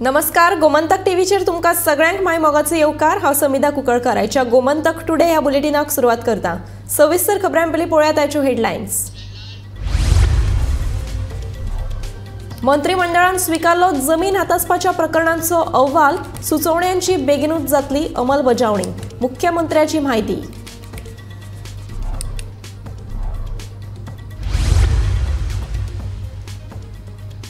नमस्कार, गोमंतक टीव्हीचेर तुमकां सगळ्यांक माय मोगाचो येवकार। हांव समिधा कुंकळकर। आयच्या गोमंतक टुडे ह्या बुलेटिनाक सुरवात करता। सविस्तर खबरां पयलीं पळोवया ताच्यो हेडलायन्स। मंत्रिमंडळान स्वीकारलो जमीन हातासपाच्या प्रकरणांचो अहवाल। सुचोवण्यांची बेगीनूच जातली अंमलबजावणी, मुख्यमंत्र्याची म्हायती।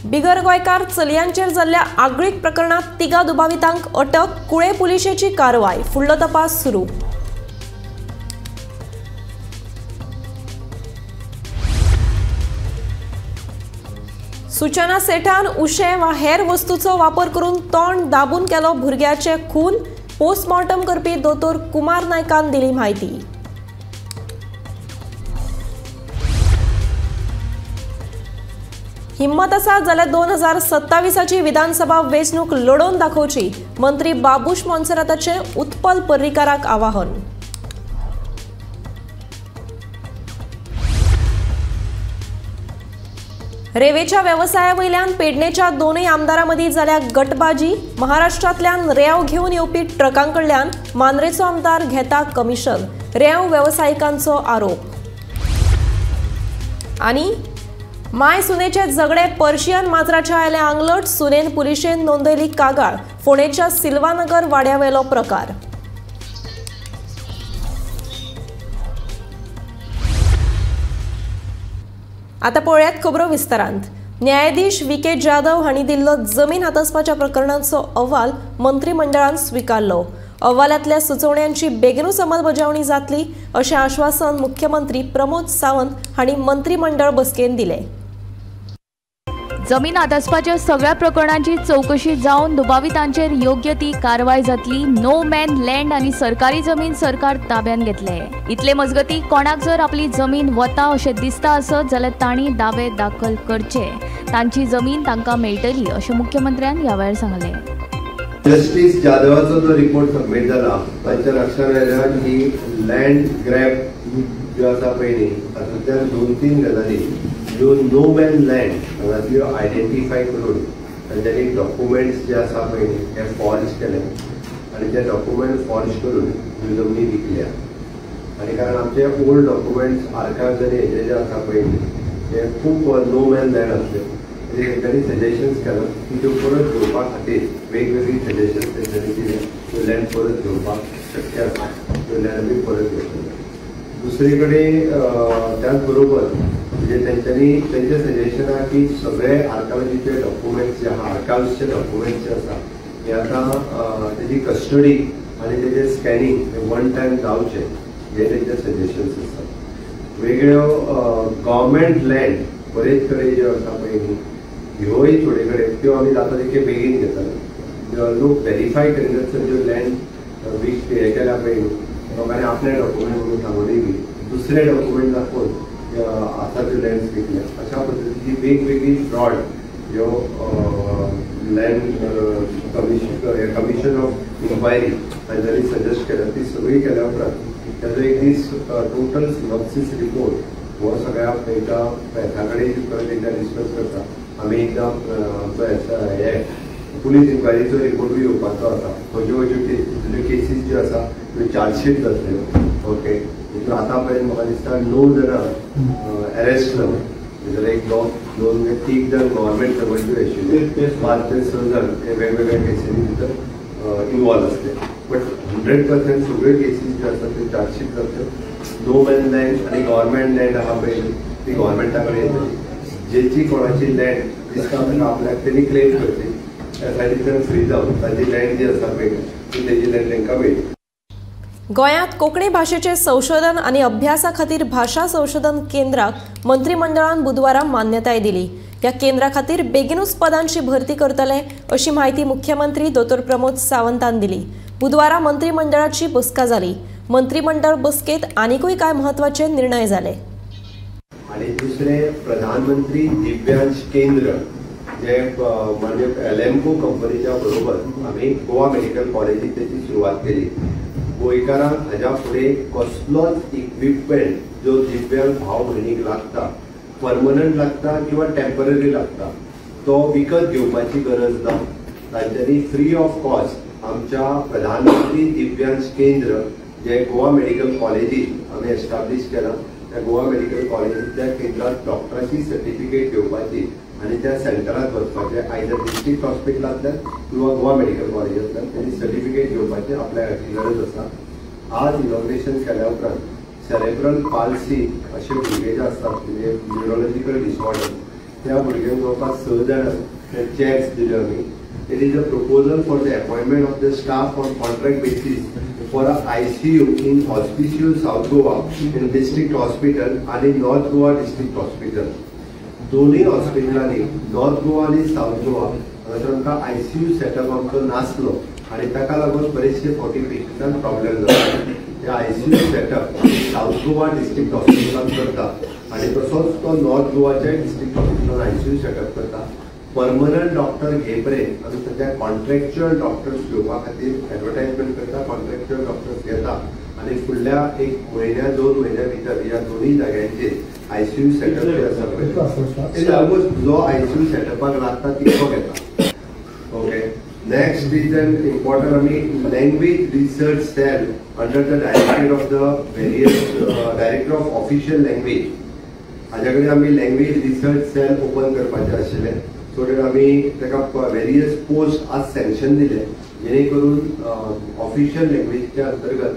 बिगर गोंयकार चलयांचेर जाल्ल्या आगळीक प्रकरणात तिगा दुबावितांक अटक। कुळे पुलिशेची कारवाय, फुडलो तपास सुरू। सूचना सेठान उशे वा हेर वस्तूचो वापर करून तोंड दाबून केलो भुरग्याचे खून। पोस्टमॉर्टम करपी दोतोर कुमार नायकान दिली म्हायती। हिम्मत आसा जाल्यार 2027ची विधानसभा वेंचणूक लढोवन दाखोवची, मंत्री बाबूश मोन्सेराताचे उत्पल पर्रीकाराक आवाहन। रेवेच्या व्यवसाया वयल्यान पेडणेच्या दोनूय आमदारां मदीं जाल्या गटबाजी। महाराष्ट्रांतल्यान रेंव घेवन येवपी ट्रकांकडल्यान मांद्रेचो आमदार घेता कमिशन, रेंव वेवसायिकांचो आरोप। आनी माय सुनेचे झगडे पर्शियन माजराच्या आयले आंगलट। सुनेन पुलिशेन नोंदयली कागाळ, फोंडेच्या सिल्वानगर वाड्यावेलो प्रकार। आता पळयात खबरो विस्तारांत। न्यायाधीश व्ही.के. जाधव हांणी दिल्लो जमीन हातासपाच्या प्रकरणांचो अहवाल मंत्रिमंडळान स्वीकारलो। अहवालांतल्या सुचोवण्यांची बेगीनूच अंमलबजावणी जातली अशें आश्वासन मुख्यमंत्री प्रमोद सावंत हांणी मंत्रिमंडळ बसकेंत दिलें। जमीन हातासपाच्या सगळ्या प्रकरणांची चौकशी जावन दुबावितांचेर योग्य ती कारवाय जातली। नो मॅन लँड आनी सरकारी जमीन सरकार ताब्यात घेतले। इतले मजगती कोणाक जर आपली जमीन वता अशें दिसता आसत जाल्यार तांणी दावे दाखल करचे, तांची जमीन तांकां मेळटली अशें मुख्यमंत्र्यान ह्या वेळार सांगलें। जस्टिस जाधवाचो जो रिपोर्ट सबमिट जाला ताच्या लक्षात आयला की लँड ग्रॅब जो आसा पळय तातूंतल्यान 2-3 गजाली ज्यो नो मॅन लँड हांगातल्यो आयडेंटिफाय करून तांच्यांनी डॉक्युमेंट्स जे आसा पळय ते फॉर्ज केले आनी ते डॉक्युमेंट फॉर्ज करून ह्यो जमनी विकल्या। आनी कारण आमचे ओल्ड डॉक्युमेंट्स आर्कायव्ज आनी हेजे जे आसा पळय ते खूब नो मॅन लँड आसले। तांणी सजेशन्स केलो की त्यो परत घेवपा खातीर वेगवेगळी सजेशन्स तेंच्यांनी दिले, त्यो लँड परत घेवपाक शक्य आसा, त्यो लँड आमी परत घेतले। दुसरे कडेन त्याच बरोबर म्हणजे तेंच्यांनी तेंचे सजेशन आहा की सगळे आर्कायवजीचे डॉक्युमेंट्स जे आहा, आर्कायव्सचे डॉक्युमेंट्स जे आसा हे आतां तेजी कस्टडी आनी तेजे स्कॅनिंग वन टायम जावचे, हे तेंचे सजेशन्स आसात। वेगळ्यो गव्हर्मेंट लँड बरेच कडेन ज्यो आसा पळय ह्योय थोडे कडेन त्यो आमी जाता तितके बेगीन घेताले। लोक व्हेरीफाय करिनासतना ज्यो लँड हे केल्या पळय लोकांनी आपले डॉक्युमेंट म्हणून सांगूनय बी दुसरे डॉक्युमेंट दाखोवन आतां त्यो लँड्स विकल्या। अशा पद्दतीची वेगवेगळी फ्रॉड ह्यो लँड कमिशन ऑफ इन्क्वायरी तांच्यांनी सजेस्ट केल्या, ती सगळी केल्या उपरांत ताजो एक दीस टोटल सिनॉप्सीस रिपोर्ट हो सगळ्या एका हेच्या कडेन परत एकदा डिस्कस करता। आमी एकदां हे पुलीस इन्क्वायरीचो रिपोर्टूय येवपाचो आसा। खंयच्यो खंयच्यो केसीस ज्यो आसा त्यो चार्जशीट जातल्यो। ओके, तितून आतां पर्यंत म्हाका दिसता 9 जाणां अरेस्ट जाले, जाल्यार एक 2 व्यक्ती जण गव्हर्मेंट सर्वंट आशिल्ले, 5 ते 6 जाण हे वेगवेगळ्या केसींनी भितर इन्वॉल्व आसले। बट 100% सगळ्यो केसीस ज्यो आसा त्यो चार्जशीट जातल्यो। नो मॅन लँड आनी गव्हर्मेंट लँड आहा पळय ती गव्हर्मेंटा कडेन येतली। जेची कोणाची लँड दिसता ताका आपल्याक तेणी क्लेम करची, त्या सायडींतल्यान फ्री जावन ताची लँड जी आसा पळय ती तेजी लँड तांकां मेळटली। गोंयांत कोंकणी भाशेचे संशोधन आनी अभ्यासा खातीर भाषा संशोधन केंद्राक मंत्रिमंडळान बुधवारा मान्यताय दिली। ह्या केंद्रा खातीर बेगीनूच पदांची भरती करतले अशी माहिती मुख्यमंत्री दोतोर प्रमोद सावंतान दिली। बुधवारा मंत्रिमंडळाची बसका जाली। मंत्रिमंडळ बसकेत आनीकूय कांय म्हत्वाचे निर्णय जाले। आणि दुसरे प्रधानमंत्री दिव्यांश केंद्र जे म्हणजे एलेम्को कंपनीच्या बरोबर आम्ही गोवा मेडिकल कॉलेजीत त्याची सुरुवात केली। गोंयकारांक हाज्या फुडें कसलोच इक्विपमेंट जो दिव्यांग भाव भयणीक लागता, परमनंट लागता किंवा टेम्पररी लागता, तो विकत घेवपाची गरज ना। तांच्यांनी फ्री ऑफ कॉस्ट आमच्या प्रधानमंत्री दिव्यांग केंद्र जे गोवा मेडिकल कॉलेजीत आम्ही एस्टाब्लिश केला. त्या गोवा मेडिकल कॉलेजींतल्या केंद्रात डॉक्टराची सर्टिफिकेट घेवपाची आणि त्या सेंटरात वचपाचे आयदर डिस्ट्रिक्ट हॉस्पिटलांतल्यान किंवा गोवा मेडिकल कॉलेजांतल्यान त्यांनी सर्टिफिकेट घेवपाची आपल्या गरज आसा. आज इनॉग्रेशन केल्या उपरांत सेरेब्रल पाल्सी असे भुरगे जे असतात म्हणजे न्यूरोलॉजिकल डिसऑर्डर त्या भुरग्यांक जवळपास 6 जाणांक चॅक्स दिले आमी. It is a proposal for the appointment of the staff on contract basis for a ICU in Hospicio South Goa in district hospital आणि नॉर्थ गोवा डिस्ट्रिक्ट हॉस्पिटल. दोन्ही हॉस्पिटलांनी नॉर्थ गोवा आणि साउथ गोवा हांगासर आमकां ICU सेटअप आमचो नासलो आणि ताका लागून बरेचशे फावटी पेशंटांक प्रॉब्लेम जाता. त्या ICU setup south Goa district हॉस्पिटलांत करता आणि तसोच तो नॉर्थ गोवाच्या डिस्ट्रिक्ट हॉस्पिटलांत ICU सेटअप करता. परमनंट डॉक्टर घे पर्यंत आमी सध्या कॉन्ट्रॅक्च्युअल डॉक्टर्स घेवपा खातीर एडवर्टायजमेंट करता. कॉन्ट्रॅक्च्युअल डॉक्टर्स घेता आणि फुडल्या 1 म्हयन्या 2 म्हयन्या भितर ह्या दोन्ही जाग्यांचेर ICU सेटअप जे आसा पळय ऑलमोस्ट जो ICU सेटअपाक लागता तितको घेता. Okay. Next is an important language research cell under the director of the various director of official language. हाज्याकडे आमी लँग्वेज रिसर्च सेल ओपन करपाचे आशिल्ले. सो दॅट आमी ताका वेरियस पोस्ट आज सँक्शन दिले जेणे करून ऑफिशियल लँग्वेजच्या अंतर्गत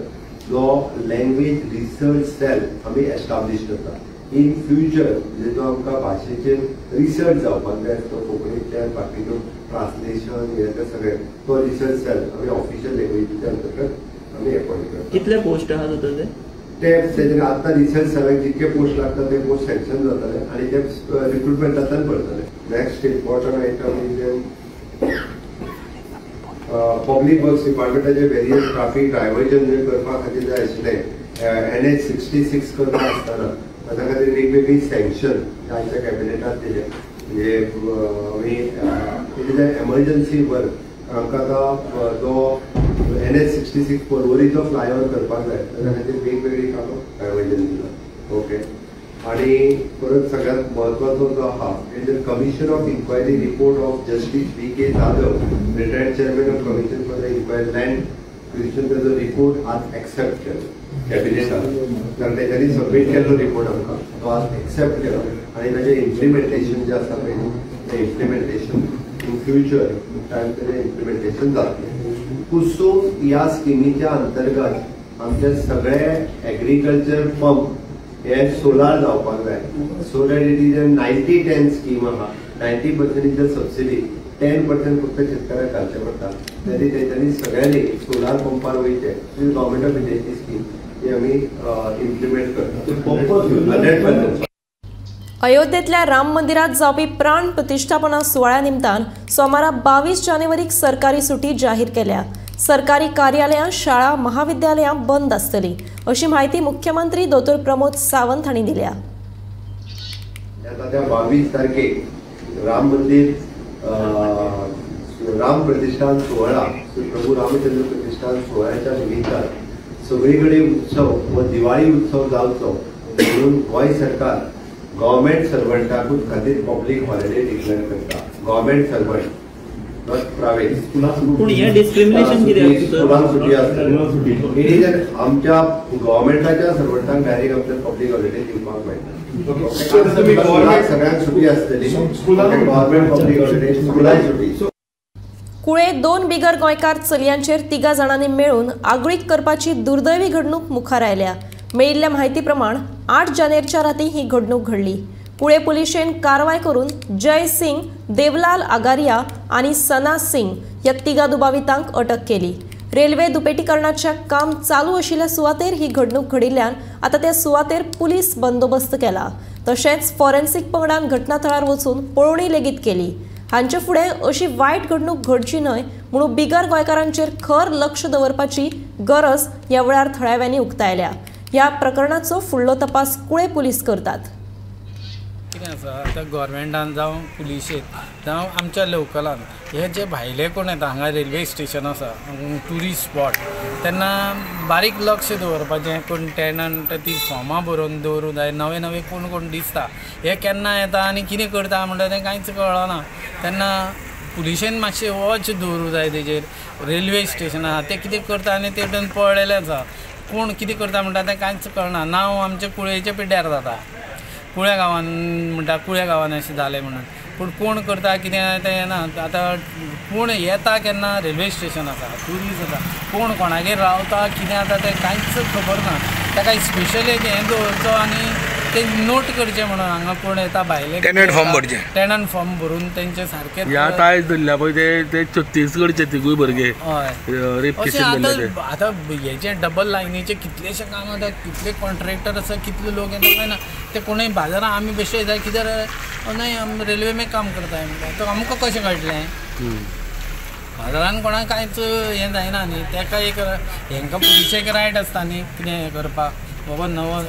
जो लँग्वेज रिसर्च सेल आमी एस्टाब्लिश करता. इन फ्युचर म्हणजे जो आमकां भाशेचेर रिसर्च जावपाक जाय तो कोंकणीतल्यान बाकीच्यो ट्रान्सलेशन हे ते सगळे तो रिसर्च सेल आमी ऑफिशियल लँग्वेजीच्या अंतर्गत आमी अपॉइंट करता. कितले पोस्ट आहात होते ते आता रिसर्च सेलाक जितके पोस्ट लागतात ते पोस्ट सँक्शन जातले आणि ते रिक्रुटमेंटांतल्यान पडटले. Next important item is public works डिपार्टमेंटाचे वेरियस ट्राफीक डायव्हर्जन जे करपा खातीर जाय आशिल्ले NH 66 करता आसतना ताच्या खातीर वेगवेगळी सँक्शन आमच्या कॅबिनेटात दिले. म्हणजे आमी it is a emergency work आमकां आतां जो NH 66 पर्वरीचो फ्लायओव्हर करपाक जाय ताच्या खातीर वेगवेगळी कामां डायव्हर्जन दिला. ओके. आणि परत सगळ्यात महत्वाचो जो आहा it is commission of inquiry report of justice B.K. Jadhav retired chairman of commission for the inquiry land creation ताजो रिपोर्ट आज एक्सेप्ट केलो कॅबिनेटान. कारण तेच्यानी सबमीट केल्लो रिपोर्ट आमकां तो आज एक्सेप्ट केलो आणि ताचें इम्प्लिमेंटेशन जें आसा पळय तें इम्प्लिमेंटेशन इन फ्युचर टायम तेजें इम्प्लिमेंटेशन जातलें. कुसुम ह्या स्किमीच्या अंतर्गत आमचे सगळे एग्रीकल्चर पंप हे सोलार जावपाक जाय. So that it is a 90-10 scheme आहा. 90% इज द सबसिडी, 10% फक्त शेतकऱ्याक घालचे पडटा. तरी तेच्यांनी सगळ्यांनी सोलार पंपार वयचे. गव्हर्मेंट ऑफ इंडियाची स्कीम ही आमी इम्प्लिमेंट करता 100%. अयोध्येतल्या राम मंदिरात जावपी प्राण प्रतिष्ठापना सुवाळ्या निमतान सोमारा 22 जानेवारीक सरकारी सुटी जाहीर केल्या. सरकारी कार्यालयां, शाळा, महाविद्यालयां बंद आसतली अशी माहिती मुख्यमंत्री दोतोर प्रमोद सावंत हांणी दिल्या. त्या 22 तारखेक राम मंदिर राम प्रतिष्ठान सोहळा प्रभू रामचंद्र प्रतिष्ठान सोहळ्याच्या निमित्तान सगळीकडे उत्सव व दिवाळी उत्सव जावचो म्हणून गोंय सरकार गव्हर्मेंट सर्वंटाकूच खातीर पब्लीक हॉलिडे डिक्लेअर करता. Government servant not private. पूण हे डिस्क्रिमिनेशन कित्याक सुटी आसतली. इट इज आमच्या गव्हर्मेंटाच्या सर्वंटांक डायरेक्ट आमच्या पब्लीक हॉलिडे दिवपाक मेळटा. सगळ्यांक सुटी आसतली. गव्हर्मेंट पब्लीक हॉलिडे, स्कुलांक सुटी. कुळे 2 बिगर गोंयकार चलयांचेर 3 जाणांनी मेळून आगळीक करपाची दुर्दैवी घडणूक मुखार आयल्या. मेळिल्ल्या म्हायती प्रमाण 8 जानेरच्या राती ही घडणूक घडली. कुळे पुलिशेन कारवाय करून जय सिंग, देवलाल आगारिया आणि सना सिंग ह्या 3 दुबावितांक अटक केली. रेल्वे दुपेटीकरणाचे काम चालू आशिल्ल्या सुवातेर ही घडणूक घडिल्ल्यान आता त्या सुवातेर पुलीस बंदोबस्त केला. तशेंच फॉरेन्सिक पंगडान घटनाथळार वचून पळोवणी लेगीत केली. हांचे फुडें अशी वायट घडणूक घडची न्हय म्हणून बिगर गोंयकारांचेर खर लक्ष दवरपाची गरज ह्या वेळार थळाव्यांनी उक्तायल्या. ह्या प्रकरणाचो फुडलो तपास कुळे पुलीस करतात. कितें आसा आतां गव्हर्मेंटान जावं पुलिशेंत जावं आमच्या लोकलान हे जे भायले कोण येता हांगा रेल्वे स्टेशन आसा ट्युरिस्ट स्पॉट तेन्ना बारीक लक्ष दवरपाचें. कोण टॅनंट ती फॉर्मां बरोवन दवरूं जाय. नवे नवे कोण कोण दिसता हे केन्ना येता आनी कितें करता म्हणटा तें कांयच कळना. तेन्ना पुलिशेन मातशें वॉच दवरूंक जाय तेजेर रेल्वे स्टेशन आहा तें कितें करता आनी तें पळयलेलें आसा कोण कितें करता म्हणटा तें कांयच कळना नांव आमच्या कुळेच्या पिड्ड्यार जाता कुळ्या गांवान म्हणटा कुळ्या गांवान अशें जालें म्हणून पूण कोण करता कितें तें ना आतां कोण येता केन्ना रेल्वे स्टेशन आसा ट्युरिस्ट आसा कोण कोणागेर रावता कितें जाता तें कांयच खबर ना ताका स्पेशली हें दवरचो आनी तें नोट करचें म्हणून हांगा कोण येता भायले टेनंट फॉर्म भरचे टेनंट फॉर्म भरून तेंचे सारकें ह्या तायज धरल्या पळय ते छत्तीसगडचे तिगूय भुरगे हय रेप अशें केसीन धरले ते आतां हेचे डबल लायनीचे कितलेशे काम आसा कितले कॉन्ट्रॅक्टर आसा कितले लोक येता काय ना ते कोणूय बाजारात आमी बेश्टे जाय कितें नाही आमी रेल्वे में काम करताय म्हणटा तो आमकां कशें कळटलें बाजारान कोणाक कांयच हें जायना न्ही तेका एक हेंकां पुलिशेक रायट आसता न्ही कितें हें करपाक बाबा नवो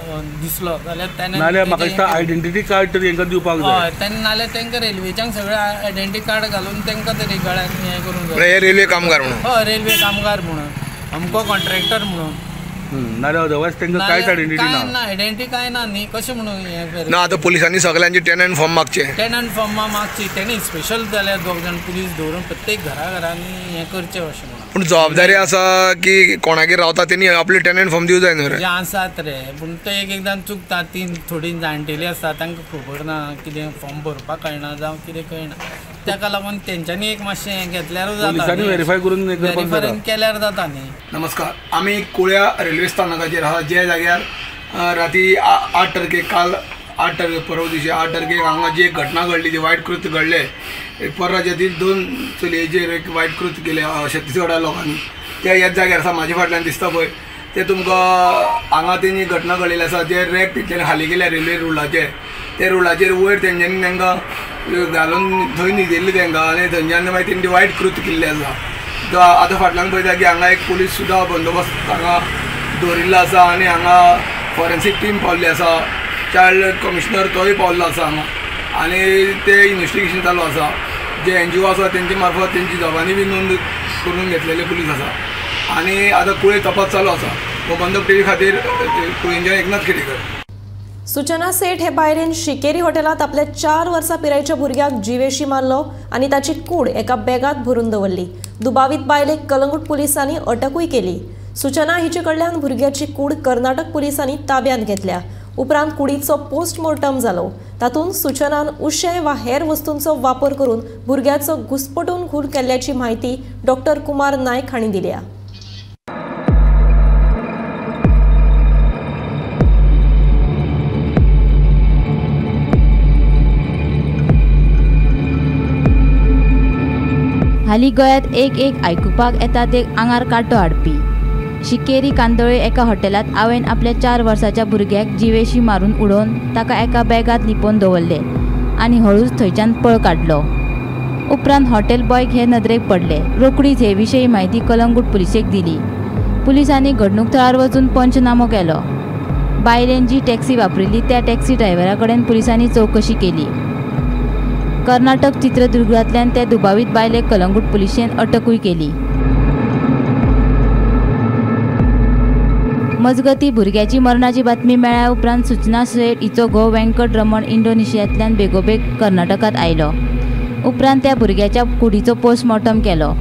दिसलो जाल्यार नाल्यार म्हाका दिसता आयडेंटिटी कार्ड तरी हेंकां दिवपाक जाय हय तेन्ना नाल्यार तेंकां रेल्वेच्यान सगळें आयडेंटिटी कार्ड घालून तेंकां तरी गळ्यात हें करूंक जाय हे रेल्वे कामगार म्हणून हय रेल्वे कामगार म्हणून अमको कॉन्ट्रॅक्टर म्हणून नाल्यार अदरवायज तेंकां कांयच आयडेंटिटी ना आयडेंटिटी काय ना न्ही कशें म्हणून हें ना आतां पुलिसांनी सगळ्यांचे टेनंट फॉर्म मागचे टेनंट फॉर्मा मागची तेणी स्पेशल जाल्यार दोग जाण पुलीस दवरून प्रत्येक घरांनी हें करचें अशें म्हणून पूण जबाबदारी आसा की कोणागेर रावता तेणी आपले टेनंट फॉर्म दिवं जाय न्हू रे जे आसात रे पूण ते एकदां चुकतात ती थोडी जाणटेली आसता तांकां खबर ना कितें फॉर्म भरपाक कळना जावं कितें कळना ताका लागून तेंच्यांनी एक मातशें हें घेतल्यारूच जाता पुलिसांनी व्हेरीफाय करून व्हेरीफाय केल्यार जाता न्ही नमस्कार आम्ही कुळ्या रेल्वे स्थानकाचेर आहा जे जाग्यार राती 8 तारखेक काल 8 तारखेक परवा दिवशी 8 तारखेक हांगा जी एक घटना घडली जी वायट कृत्य घडले परराज्यातील 2 चलयेचेर एक वायट कृत्य केले छत्तीसगडा लोकांनी त्या ह्याच जाग्यार आसा म्हाज्या फाटल्यान दिसता पळय ते तुमकां हांगा तेणी घटना घडलेली आसा जे रॅक तेंच्यांनी खाली केल्या रेल्वे रुळाचेर ते रुळाचेर वयर तेंच्यांनी तांकां घालून थंय न्हिदेल्ली तांकां आनी थंयच्यान मागीर तेंची वायट कृत्य केल्लें आसा आतां फाटल्यान पळयता की हांगा एक पुलीस सुद्दां बंदोबस्त हांगा दवरिल्लो आसा आनी हांगा फॉरेन्सीक टीम पावल्ली आसा चायल्ड कमिशनर तोय पावल्लो आसा हांगा आनी ते इन्वेस्टिगेशन चालू आसा जे NGO आसा तेंचे मार्फत तेंची जबानी बी नोंद करून घेतलेले पुलीस आसा आनी आतां कुळे तपास चालू आसा हो बंदूक टीवी खातीर कुळेंच्या एकनाथ खेडेकर सूचना सेठ हे बायलेन शिकेरी हॉटेलात आपल्या 4 वर्सां पिरायेच्या भुरग्याक जिवेशी मारलो आणि ताची कूड एका बॅगात भरून दवरली दुबावीत बायलेक कलंगूट पुलिसांनी अटकूय केली सूचना हिचे कडल्यान भुरग्याची कूड कर्नाटक पुलिसांनी ताब्यात घेतल्या उपरांत कुडीचो पोस्टमॉर्टम जालो तातूंत सूचनान उशे वा हेर वस्तूंचो वापर करून भुरग्याचो घुसपटून खून केल्ल्याची माहिती डॉक्टर कुमार नायक हांणी दिल्या हालीं गोंयांत एक आयकुपाक येता ते आंगार कांटो हाडपी शिकेरी कांदोळे एका हॉटेलात हांवें आपल्या 4 वर्साच्या भुरग्याक जिवेशी मारून उडोवन ताका एका बॅगात लिपोवन दवरले आनी हळूच थंयच्यान पळ काडलो उपरांत हॉटेल बॉयक हे नदरेक पडले रोखडीच हे विशयी म्हायती कलंगूट पुलिशेक दिली पुलिसांनी घडणूक थळार वचून पंचनामो केलो बायलेन जी टॅक्सी वापरिल्ली त्या टॅक्सी ड्रायव्हरा कडेन पुलिसांनी चवकशी केली कर्नाटक चित्रदुर्गांतल्यान ते दुबावीत बायलेक कलंगूट पुलिशेन अटकूय केली मजगती भुरग्याची मरणाची बातमी मेळ्ळ्या उपरांत सूचना सेठ हिचो घोव वेंकट रमण इंडोनेशियांतल्यान बेगोबेग कर्नाटकात आयलो उपरांत त्या भुरग्याच्या कुडीचो पोस्टमॉर्टम केलो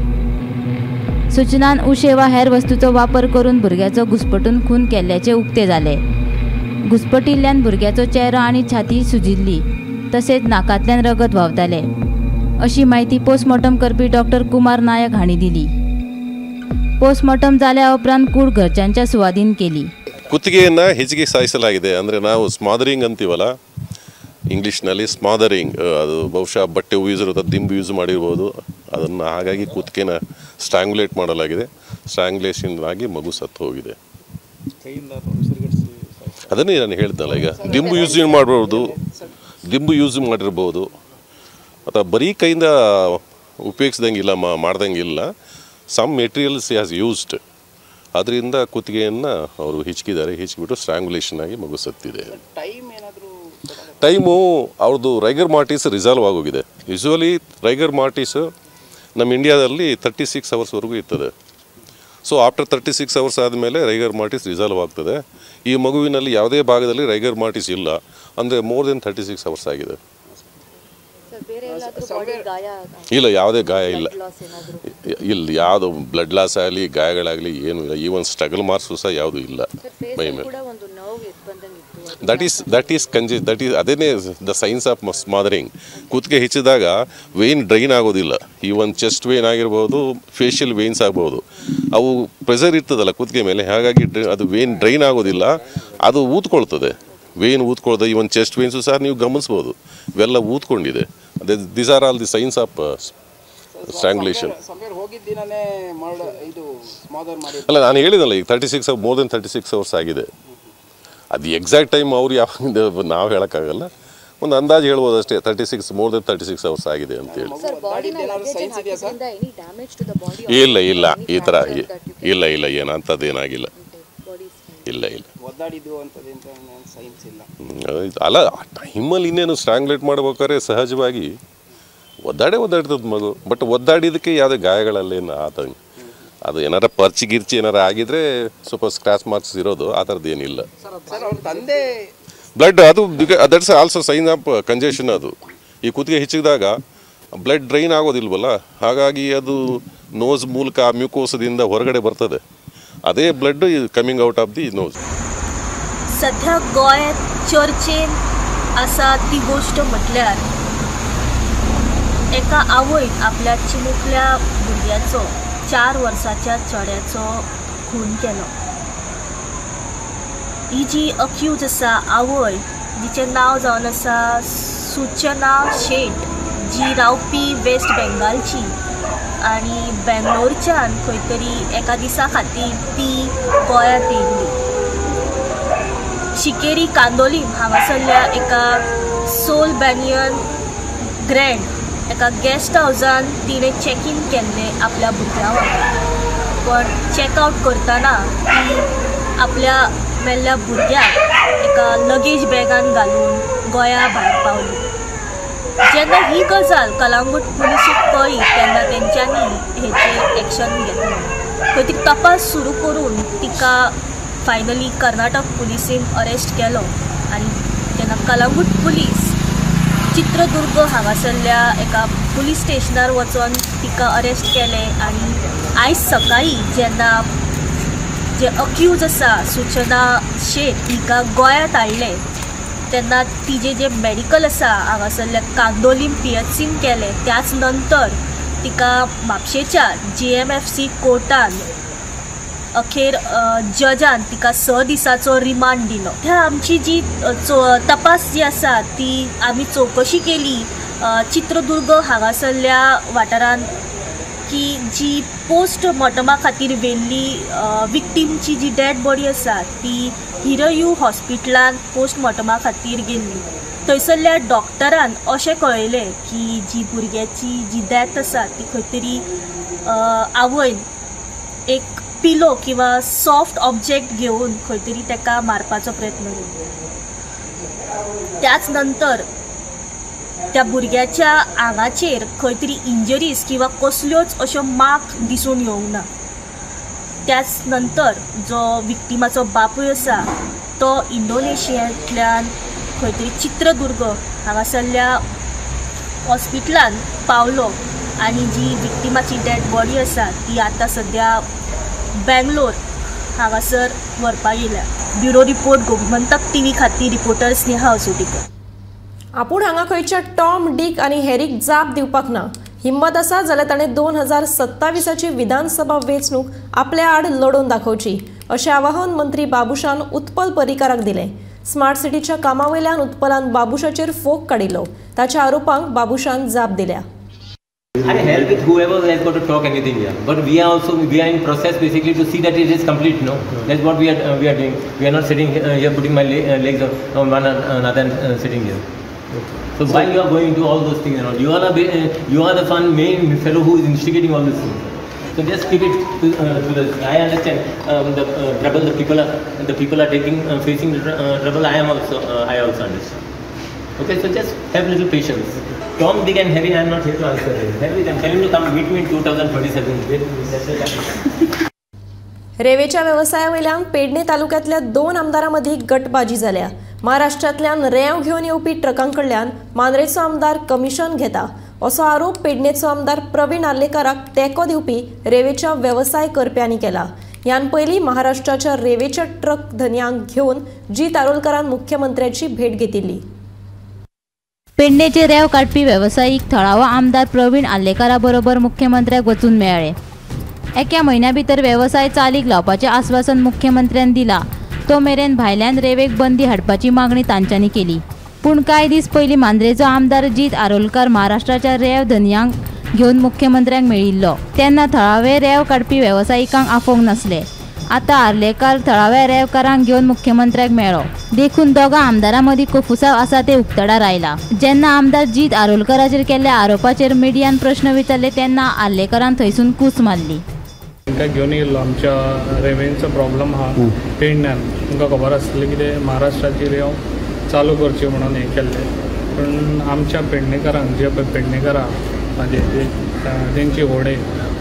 सूचनान उशे वा हेर वस्तूचो वापर करून भुरग्याचो घुसपटून खून केल्ल्याचे उक्ते जाले घुसपटिल्ल्यान भुरग्याचो चेहरो आनी छाती सुजिल्ली तसेच नाकांतल्यान रगत व्हांवताले अशी माहिती पोस्टमॉर्टम करपी डॉक्टर कुमार नायक हांणी दिली पोस्टमार्टम जाल्या उपरांत कूड घरच्यांच्या सुवादीन केली ಕುತ್ತಿಗೆಯನ್ನು ಹೆಚ್ಚಿಗೆ ಸಾಯಿಸಲಾಗಿದೆ ಅಂದರೆ ನಾವು ಸ್ಮಾದರಿಂಗ್ ಅಂತೀವಲ್ಲ ಇಂಗ್ಲೀಷ್ನಲ್ಲಿ ಸ್ಮಾದರಿಂಗ್ ಅದು ಬಹುಶಃ ಬಟ್ಟೆ ಉಯಿಸಿರೋದು ದಿಂಬು ಯೂಸ್ ಮಾಡಿರ್ಬೋದು ಅದನ್ನು ಹಾಗಾಗಿ ಕುತ್ತಿಗೆನ ಸ್ಟ್ರಾಂಗ್ಯುಲೇಟ್ ಮಾಡಲಾಗಿದೆ ಸ್ಟ್ರಾಂಗ್ಯುಲೇಷನ್ ಆಗಿ ಮಗು ಸತ್ತು ಹೋಗಿದೆ ಅದನ್ನೇ ನಾನು ಹೇಳ್ದಲ್ಲ ಈಗ ದಿಂಬು ಯೂಸ್ ಮಾಡಿರ್ಬೋದು ಅಥವಾ ಬರೀ ಕೈಯಿಂದ ಉಪಯೋಗಿಸ್ದಂಗಿಲ್ಲ ಮಾಡ್ದಂಗಿಲ್ಲ ಸಮ್ ಮೆಟೀರಿಯಲ್ಸ್ ಹ್ಯಾಸ್ ಯೂಸ್ಡ್ ಅದರಿಂದ ಕುತ್ತಿಗೆಯನ್ನು ಅವರು ಹಿಚ್ಕಿಬಿಟ್ಟು ಸ್ಟ್ರಾಂಗ್ಯುಲೇಷನ್ ಆಗಿ ಮಗು ಸತ್ತಿದೆ ಟೈಮು ಅವ್ರದ್ದು ರೈಗರ್ ಮಾರ್ಟಿಸ್ ರಿಸಾಲ್ವ್ ಆಗೋಗಿದೆ ಯೂಶ್ವಲಿ ರೈಗರ್ ಮಾರ್ಟಿಸ್ ನಮ್ಮ ಇಂಡಿಯಾದಲ್ಲಿ 36 ಅವರ್ಸ್ವರೆಗೂ ಇರ್ತದೆ ಸೊ ಆಫ್ಟರ್ 36 ಅವರ್ಸ್ ಆದಮೇಲೆ ರೈಗರ್ ಮಾರ್ಟಿಸ್ ರಿಸಾಲ್ವ್ ಆಗ್ತದೆ ಈ ಮಗುವಿನಲ್ಲಿ ಯಾವುದೇ ಭಾಗದಲ್ಲಿ ರೈಗರ್ ಮಾರ್ಟಿಸ್ ಇಲ್ಲ ಅಂದರೆ ಮೋರ್ ದೆನ್ 36 ಅವರ್ಸ್ ಆಗಿದೆ ಇಲ್ಲ, ಯಾವುದೇ ಗಾಯ ಇಲ್ಲ, ಇಲ್ಲಿ ಯಾವುದು ಬ್ಲಡ್ ಲಾಸ್ ಆಗಲಿ ಗಾಯಗಳಾಗಲಿ ಏನೂ ಇಲ್ಲ. ಈವನ್ ಸ್ಟ್ರಗಲ್ ಮಾರ್ಕ್ಸು ಸಹ ಯಾವುದೂ ಇಲ್ಲ ಮೈ ಮೇಲೆ. ದಟ್ ಈಸ್ ಅದೇನೇ ದ ಸೈನ್ಸ್ ಆಫ್ ಸ್ಮಾದರಿಂಗ್. ಕುತ್ತಿಗೆ ಹೆಚ್ಚಿದಾಗ ವೇನ್ ಡ್ರೈನ್ ಆಗೋದಿಲ್ಲ. ಈವನ್ ಚೆಸ್ಟ್ ವೇನ್ ಆಗಿರ್ಬೋದು, ಫೇಶಿಯಲ್ ವೇನ್ಸ್ ಆಗ್ಬೋದು, ಅವು ಪ್ರೆಷರ್ ಇರ್ತದಲ್ಲ ಕುತ್ತಿಗೆ ಮೇಲೆ, ಹಾಗಾಗಿ ಅದು ವೇನ್ ಡ್ರೈನ್ ಆಗೋದಿಲ್ಲ, ಅದು ಊದ್ಕೊಳ್ತದೆ. ವೇನ್ ಊದ್ಕೊಳ್ದೆ ಈವನ್ ಚೆಸ್ಟ್ ವೇನ್ಸು ಸಹ ನೀವು ಗಮನಿಸ್ಬೋದು, ಇವೆಲ್ಲ ಊದ್ಕೊಂಡಿದೆ. ಅದೇ this are all the signs of strangulation. ಅಲ್ಲ, ನಾನು ಹೇಳಿದಲ್ಲ ಈಗ 36 ಮೋರ್ ದೆನ್ 36 ಅವರ್ಸ್ ಆಗಿದೆ. ಅದು ಎಕ್ಸಾಕ್ಟ್ ಟೈಮ್ ಅವ್ರು ಯಾವಾಗ ನಾವು ಹೇಳೋಕ್ಕಾಗಲ್ಲ, ಒಂದು ಅಂದಾಜು ಹೇಳ್ಬೋದು ಅಷ್ಟೇ. 36 ಮೋರ್ ದೆನ್ 36 ಅವರ್ಸ್ ಆಗಿದೆ ಅಂತೇಳಿ. ಇಲ್ಲ ಈ ಥರ ಇಲ್ಲ ಏನಂಥದ್ದೇನಾಗಿಲ್ಲ. ಇಲ್ಲ ಅಲ್ಲ, ಆ ಟೈಮಲ್ಲಿ ಇನ್ನೇನು ಸ್ಟ್ರಾಂಗ್ಲೇಟ್ ಮಾಡ್ಬೇಕಾದ್ರೆ ಸಹಜವಾಗಿ ಒದ್ದಾಡ್ತದೆ ಮಗು. ಬಟ್ ಒದ್ದಾಡಿದಕ್ಕೆ ಯಾವುದೇ ಗಾಯಗಳಲ್ಲೇನು ಆತಂಕ, ಅದು ಏನಾರ ಗಿರ್ಚಿ ಏನಾರ ಆಗಿದ್ರೆ ಸ್ವಲ್ಪ ಸ್ಕ್ರಾಚ್ ಮಾರ್ಕ್ಸ್ ಇರೋದು, ಆ ಥರದ್ದು ಏನಿಲ್ಲ. ಬ್ಲಡ್ ಅದು that's also sign of congestion. ಅದು ಈ ಕುತ್ತಿಗೆ ಹೆಚ್ಚಿದಾಗ ಬ್ಲಡ್ ಡ್ರೈನ್ ಆಗೋದಿಲ್ವಲ್ಲ, ಹಾಗಾಗಿ ಅದು ನೋಸ್ ಮೂಲಕ ಮ್ಯೂಕೋಸದಿಂದ ಹೊರಗಡೆ ಬರ್ತದೆ. ಅದೇ blood coming out of the nose. सध्या गोंयांत चर्चेन आसा ती गोष्ट म्हटल्यार एका आवयन आपल्या चिमुकल्या भुरग्याचो 4 वर्साच्या चेड्याचो खून केलो. ही जी अक्यूज आसा आवय, जिचें नांव जावन आसा सूचना शेट, जी रावपी वेस्ट बेंगालची आनी बेंगलोरच्यान खंय तरी एका दिसा खातीर ती गोंयांत येयल्ली. शिकेरी कांदोलीम हांगासरल्या एका सोल बॅनियन ग्रँड एका गेस्ट हावजान तिणें चॅक इन केल्लें आपल्या भुरग्या वांगडा. पण चॅकआउट करतना ती आपल्या मेल्ल्या भुरग्याक एका लगेज बॅगान घालून गोंया भायर पावली. जेन्ना ही गजाल कलंगूट पुलिसेक कळ्ळी तेन्ना तेंच्यांनी हेचेर एक्शन घेतलें. खंय तरी तपास सुरू करून तिका फायनली कर्नाटक पुलिसेन अरेस्ट केलो. आनी जेन्ना कलंगूट पुलीस चित्रदुर्ग हांगासरल्या एका पुलीस स्टेशनार वचून तिका अरेस्ट केलें. आनी आयज सकाळी जेन्ना जे अक्यूज आसा सूचना शेट हिका गोंयांत हाडलें तेन्ना तिजे जे मेडिकल आसा हांगासरल्या कांदोलीम PHCन केलें. त्याच नंतर तिका म्हापशेच्या GMFC कोर्टान अखेर जजान तिका 6 दिसाचो रिमांड दिलो. ह्या आमची जी तपास जी आसा ती आमी चवकशी केली चित्रदुर्ग हांगासरल्या वाठारांत की जी पोस्टमॉर्टमा खातीर व्हेल्ली विक्टीमची जी डेड बॉडी आसा ती हिरयू हॉस्पिटलान पोस्टमॉर्टमा खातीर गेल्ली. थंयसरल्या डॉक्टरान अशें कळयलें की जी भुरग्याची जी डेथ आसा ती खंय तरी आवयन एक पिलो किंवा सॉफ्ट ऑब्जेक्ट घेवन खंय तरी ताका मारपाचो प्रयत्न केलो. त्याच नंतर त्या भुरग्याच्या आंगाचेर खंय तरी इंजरीज किंवा कसल्योच अश्यो मार्क दिसून येवंक ना. त्याच नंतर जो विक्टिमाचो बापूय आसा तो इंडोनेशियांतल्यान खंय तरी चित्रदुर्ग हांगासरल्या हॉस्पिटलान पावलो. आनी जी विक्टिमाची डेड बॉडी आसा ती आतां सद्या बेंगलोर हांगासर व्हरपाक येयल्या. ब्युरो रिपोर्ट गोमंतक TV खातीर रिपोर्टर स्नेहा असोटीकर. आपूण हांगा खंयच्या टॉम डिक आनी हॅरीक जाप दिवपाक ना. हिम्मत आसा जाल्यार ताणें 2027ची विधानसभा वेंचणूक आपल्या आड लडोवन दाखोवची अशें आवाहन मंत्री बाबुशान उत्पल पर्रीकाराक दिलें. स्मार्ट सिटीच्या कामावयल्यान उत्पलान बाबुशाचेर फोग काडिल्लो. ताच्या आरोपांक बाबुशान जाप दिल्या. And help with whoever has got to talk anything here. But we are in process basically to see that it is complete. No, that's what we are doing. We are not sitting here putting my legs on one another and sitting here. So while you are going to all those things and all, you are the main fellow who is instigating all these things. So just keep it to the. I understand the trouble the people are taking facing the trouble. I also understand. Okay, so just have a little patience. Tom, Dick and Harry, I am not here to answer him. Harry, then tell him to come meet me in 2027. रेवेच्या व्यवसायावयल्यान Pedne तालुक्यांतल्या 2 आमदारां मदीं गटबाजी जाल्या. महाराष्ट्रांतल्यान रेंव घेवन येवपी ट्रकांकडल्यान मांद्रेचो आमदार commission घेता. असो आरोप पेडणेचो आमदार प्रवीण आर्लेकाराक तेंको दिवपी रेवेच्या वेवसाय करप्यांनी केला. ह्यान पयलीं महाराष्ट्राच्या रेवेच्या ट्रक धन्यांक घेवन जीत आरोलकरान मुख्यमंत्र्याची भेट घेतिल्ली. पेडणेचे रेव काडपी वेवसायीक थळावो आमदार प्रवीण आर्लेकारा बरोबर मुख्यमंत्र्याक वचून मेळ्ळे. एका म्हयन्या भितर वेवसाय चालीक लावपाचें आश्वासन मुख्यमंत्र्यान दिला. तो मेरेन भायल्यान रेवेक बंदी हाडपाची मागणी तांच्यांनी केली. पूण कांय दीस पयलीं मांद्रेचो आमदार जीत आरोलकार महाराष्ट्राच्या रेव धन्यांक घेवन मुख्यमंत्र्यांक मेळिल्लो. तेन्ना थळावे रेव काडपी वेवसायिकांक आफोंक नासले. आतां आर्लेकार थळाव्या रेवकारांक घेवन मुख्यमंत्र्याक मेळ्ळो. देखून दोगां आमदारां मदीं कुफुसाव आसा ते उक्तडार आयला. जेन्ना आमदार जीत आरोलकाराचेर केल्ल्या आरोपाचेर मिडियान प्रश्न विचारले तेन्ना आर्लेकारान थंयसून कूस मारली. तांकां घेवन येयल्लो आमच्या रेवेंचो प्रॉब्लम आहा पेडण्यान. तुमकां खबर आसतलें कितें महाराष्ट्राची रेव चालू करची म्हणून हें केल्लें. पूण आमच्या पेडणेकारांक जे पळय पेडणेकार आहा तेंची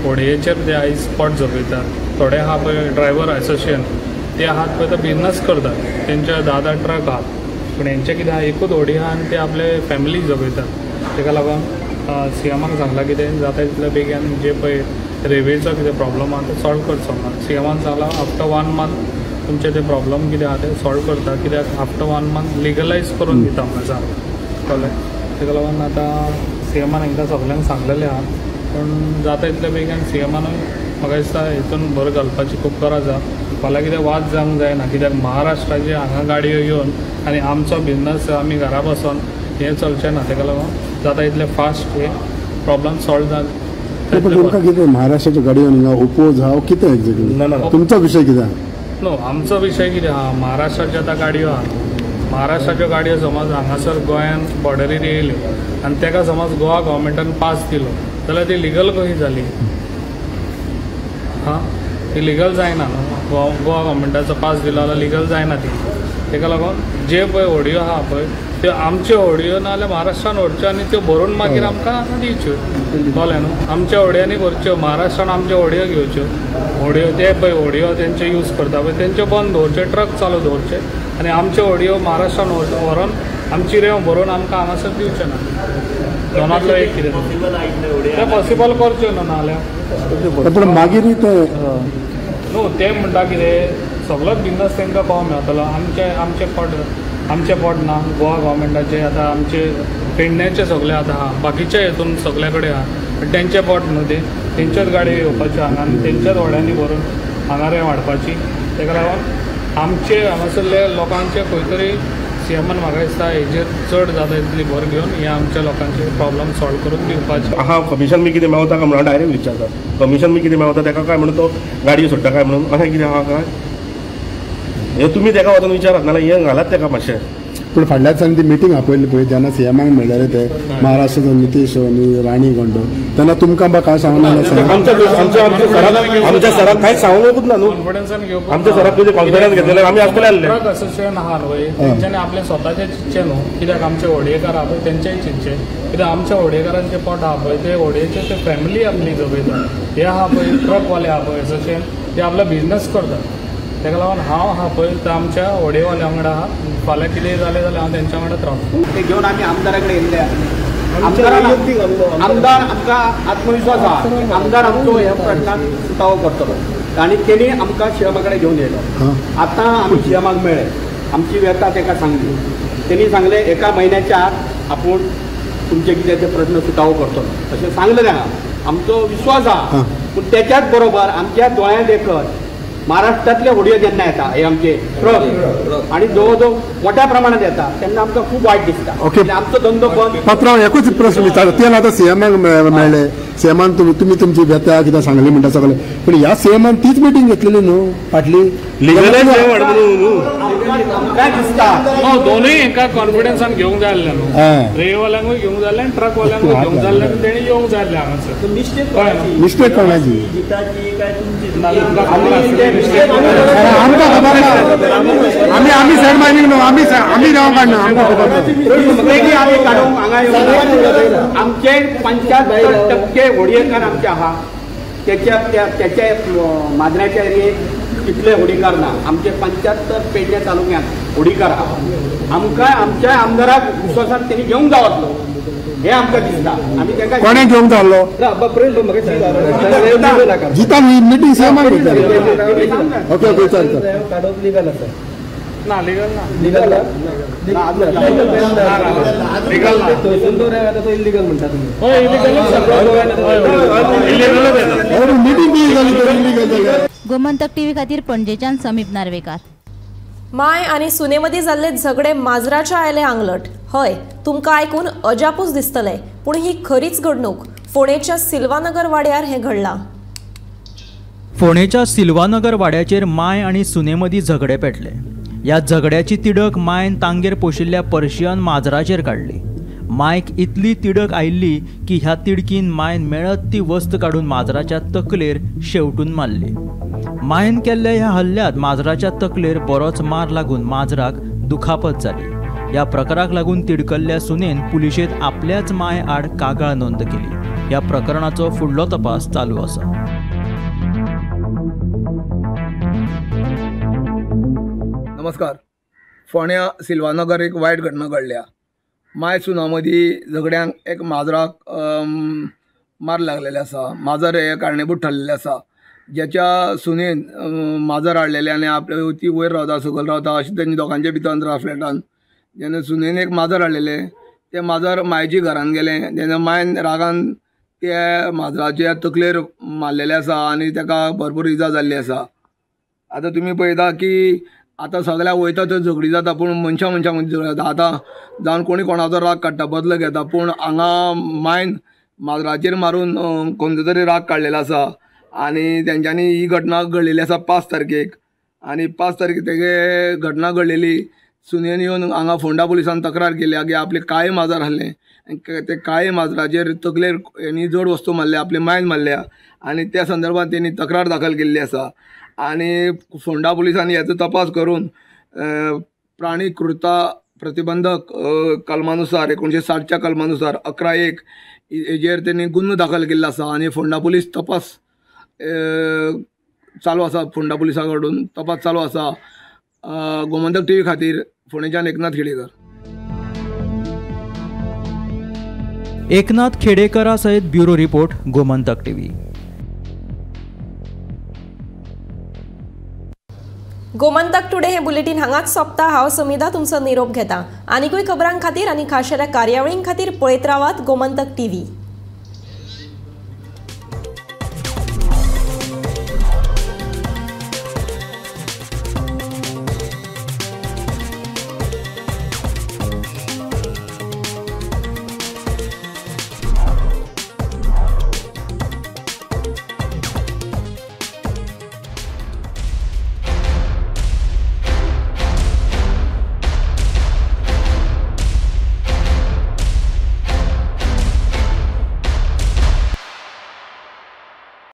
होडयेचेर ते आयज स्पॉट जपयतात. थोडे आहा पळय ड्रायव्हर असोसिएशन ते आहात पळय ते बिजनस करतात. तेंचे 10 ट्रक आहात. पूण हेंचें कितें आहा एकूच होडी आहा आनी ते आपले फॅमिली जपयतात. ताका लागून सीएमाक सांगलां कितें जाता तितले बेगीन जे पळय रेवेचो कितें प्रॉब्लम आहा तो सॉल्व करचो. सीएमान सांगलां आफ्टर 1 मंथ तुमचे ते प्रॉब्लम कितें आहा ते सॉल्व करता. कित्याक आफ्टर 1 मंथ लिगलायज करून दिता म्हाका सांग कळ्ळें. ताका लागून आतां सीएमान एकदां सगल्यांक सांगलेलें आहा. पूण जाता तितले बेगीन सीएमानूय म्हाका दिसता हितून भर घालपाची खूब गरज आहा. फाल्यां कितें वाद जावंक जायना. कित्याक महाराष्ट्राचे हांगा गाडयो येवन आनी आमचो बिजनस आमी घरा बसून हें चलचें ना. ताका लागून जाता तितले फास्ट हे प्रॉब्लम सॉल्व जाता. तुमकां कितें महाराष्ट्राच्यो गाडयो हिंगा ओपोज आहा कितें एक्झॅक्टली तुमचो विशय कितें आहा? नो आमचो विशय कितें आहा महाराष्ट्राच्यो आतां गाडयो आहा. महाराष्ट्राच्यो गाडयो समज हांगासर गोंयान बॉर्डरीर येयल्यो आनी ताका समज गोवा गव्हर्मेंटान पास दिलो जाल्यार ती लिगल कशी जाली? हां ती लिगल जायना न्हू. गोवा गव्हर्मेंटाचो पास दिलो जाल्यार लिगल जायना ती. ताका लागून जे पळय होडयो आहा पळय त्यो आमच्यो होडयो ना जाल्यार महाराष्ट्रान व्हरच्यो आनी त्यो भरून मागीर आमकां दिवच्यो. कळ्ळें न्हू. आमच्या होडयांनी भरच्यो महाराष्ट्रान आमच्यो होडयो घेवच्यो. होडयो ते पळय होडयो तेंचे यूज करता पळय तेंचे बंद दवरचे ट्रक चालू दवरचे आनी आमच्यो होडयो महाराष्ट्रान व्हरून आमची रेव भरून आमकां हांगासर दिवचे ना. दोनांतलो एक कितें तें पॉसिबल करच्यो न्हू नाल्यार. पूण मागीर न्हू ते म्हणटा कितें सगळोच बिजनस तांकां पावोवंक मेळटलो. आमचे पोट ना. गोवा गव्हर्मेंटाचे आतां आमचे पेडण्याचे सगळे आतां आहा बाकीचे हितून सगळे कडेन आहा. तेंचे पोट न्हू ते तेंच्योच गाडयो येवपाच्यो हांगा आनी तेंच्याच होड्यांनी भरून हांगा रेव हाडपाची. ताका लागून आमचे हांगासरले लोकांचे खंय तरी सीएमान म्हाका दिसता हेजेर चड जाता तितली भर घेवन हे आमच्या लोकांचे प्रॉब्लम सॉल्व करून दिवपाचे. हांव कमिशन बी कितें मेळटा काय म्हणून डायरेक्ट विचारता. कमिशन बी कितें मेळटा ताका काय म्हणून तो गाडयो सोडटा काय म्हणून अशें कितें आहा काय हे तुमी ताका वचून विचारात नाल्यार हे घालात ताका मातशें. पूण फाटल्या दिसांनी ती मिटींग आपयली पळय जेन्ना सीएमाक मेळ्ळेले ते महाराष्ट्राचो नितीश आनी राणी गोंडो तेन्ना तुमकां बाबा काय सांगूंक आमच्या सराक कांयच सांगूंकूच ना न्हू. कॉन्फिडन्सान घेवपाक आमच्या सराक तुजे कॉन्फिडन्स घेतलेले आमी आसतले आसले. ट्रक असोसिएशन आहा न्हय तेंच्यांनी आपले स्वताचे चिंतचे न्हू. कित्याक आमचे होडयेकार आहा पळय तेंचेय चिंतचे. कित्याक आमच्या होडयेकारांचे पोट आहा पळय ते होडयेचे ते फॅमिली आपली जपयतात. हे आहा पळय ट्रकवाले आहा पळय असोसिएशन ते आपलो बिजनस करतात. ताका लागून हांव आहा पळय ते आमच्या होडयेवाल्या वांगडा आहा. फाल्यां कितेंय जालें जाल्यार हांव तेंच्या वांगडाच रावता. ते घेवन आमी आमदारा कडेन येयल्ले. आमदार आमकां आत्मविश्वास आहा आमदार आमचो ह्या प्रश्नाक सुटावो करतलो आनी तेणी आमकां सीएमा कडेन घेवन येयलो. आतां आमी सीएमाक मेळ्ळे आमची व्यथा ताका सांगली. तेणी सांगलें एका म्हयन्याच्या आत आपूण तुमचे कितें ते प्रश्न सुटावो करतलो अशें सांगलें तांकां. आमचो विश्वास आहा. पूण तेच्याच बरोबर आमच्या दोळ्यां देखत महाराष्ट्रांतले होडयो जेन्ना येता हे आमचे ट्रक आनी जवळ जवळ मोठ्या प्रमाणात येता तेन्ना आमकां खूब वायट दिसता. आमचो धंदो बंद. पात्रांव एकूच प्रश्न विचारलो ते आतां सीएमाक मेळ्ळे सीएमान तुमी तुमची व्यथा कितें सांगली म्हणटा सगळें पूण ह्या सीएमान तीच मिटींग घेतलेली न्हू फाटली काय दिसता. दोनूय हेंकां कॉन्फिडन्सान घेवंक जाय आसलें न्हू. रेवाल्यांकूय घेवंक जाय आसलें ट्रकवाल्यांकूय घेवंक जाय आसलें तेणी येवंक जाय आसलें हांगासर. मिस्टेक कोणाची आमकां खबर ना. आमी सायड मायनींग न्हू आमी राव काडना आमकां खबर ना. आमी काडूंक हांगा आमचे 75% होडयेकार आमचे आहा. त्याच्या माजराच्या एरियेक तितले होडीकार ना. आमचे 75 पेडणे तालुक्यांत होडीकार आहा. आमकां आमच्या आमदाराक विश्वासात त्यांनी घेवंक जावतलो हे आमकां दिसता. आमी तांकां कोणे घेवंक जाल्लो जिता मिटींग सेमान ओके ओके चल ना लिगल ना लिगल इलिगल म्हणटा तुम्ही. गोमंतक टीव्ही खातीर पणजेच्यान समीप नार्वेकार. माय आणि सुने मदीं जाल्ले झगडे माजराचे आयले आंगलट. हय, तुमकां आयकून अजापूच दिसतले, पूण ही खरीच घडणूक. फोंडेच्या सिल्वानगर वाड्यार हें घडलां. फोंडेच्या सिल्वानगर वाड्याचेर माय आणि सुने मदीं झगडे पेटले. ह्या झगड्याची तिडक मायन तांगेर पोशिल्ल्या पर्शियन माजराचेर काडली. मायक इतली तिडक आयिल्ली की ह्या तिडकीन मायन मेळत ती वस्त काडून माजराच्या तकलेर शेवटून मारली. मायन केल्ल्या ह्या हल्ल्यांत माजराच्या तकलेर बरोच मार लागून माजराक दुखापत जाली. ह्या प्रकाराक लागून तिडकल्ल्या सुनेन पुलिशेंत आपल्याच माय आड कागाळ नोंद केली. ह्या प्रकरणाचो फुडलो तपास चालू आसा. नमस्कार. फोंड्या सिल्वानगर एक वायट घटना घडल्या. माय सुना मदीं झगड्यांक एक माजराक मार लागलेले आसा. माजर हे कारणीभूत ठरलेले आसा. ज्याच्या सुनेन माजर हाडलेले आनी आपले ती वयर रावता सकयल रावता अशें तेंच्या दोगांचे भितर अंतरा फ्लॅटान. जेन्ना सुनेन एक माजर हाडलेले ते माजर मायेच्या घरान गेले. जेन्ना मायन रागान त्या माजराच्या तकलेर मारलेले आसा आनी ताका भरपूर इजा जाल्ली आसा. आतां तुमी पळयता की आतां सगळ्या वयता थंय झगडी जाता, पूण मनशां मदीं झगडी जाता. आतां जावन कोणी कोणाचो राग काडटा, बदलो घेता, पूण हांगा मायन माजराचेर मारून खंयचो तरी राग काडलेलो आसा. आनी तेंच्यांनी ही घटना घडलेली आसा 5 तारखेक. आनी 5 तारखेक तेगे घटना घडलेली सुनेन येवन हांगा फोंडा पुलिसान तक्रार केल्या की आपले काळे माजर आहलें. ते काळे माजराचेर तकलेर हेणी जड वस्तू मारल्या, आपले मायन मारल्या आनी त्या संदर्भात तेणी तक्रार दाखल केल्ली आसा. आनी फोंडा पुलिसांनी हेचो तपास करून प्राणी क्रूरता प्रतिबंधक कलमानुसार 1960च्या कलमानुसार 11(1) हेजेर तेणी गुन्हो दाखल केल्लो आसा. आनी फोंडा पुलीस तपास चालू आसा. फोंडा पुलिसा कडून तपास चालू आसा. गोमंतक टीव्ही खातीर फोंडेच्यान एकनाथ खेडेकर. एकनाथ खेडेकरा सयत bureau report, Gomantak TV. Gomantak today हे बुलेटिन हांगाच सोंपता. हांव समिधा तुमचो निरोप घेता. आनीकूय खबरां खातीर आनी खाशेल्या कार्यावळीं खातीर पळयत रावात गोमंतक टीव्ही.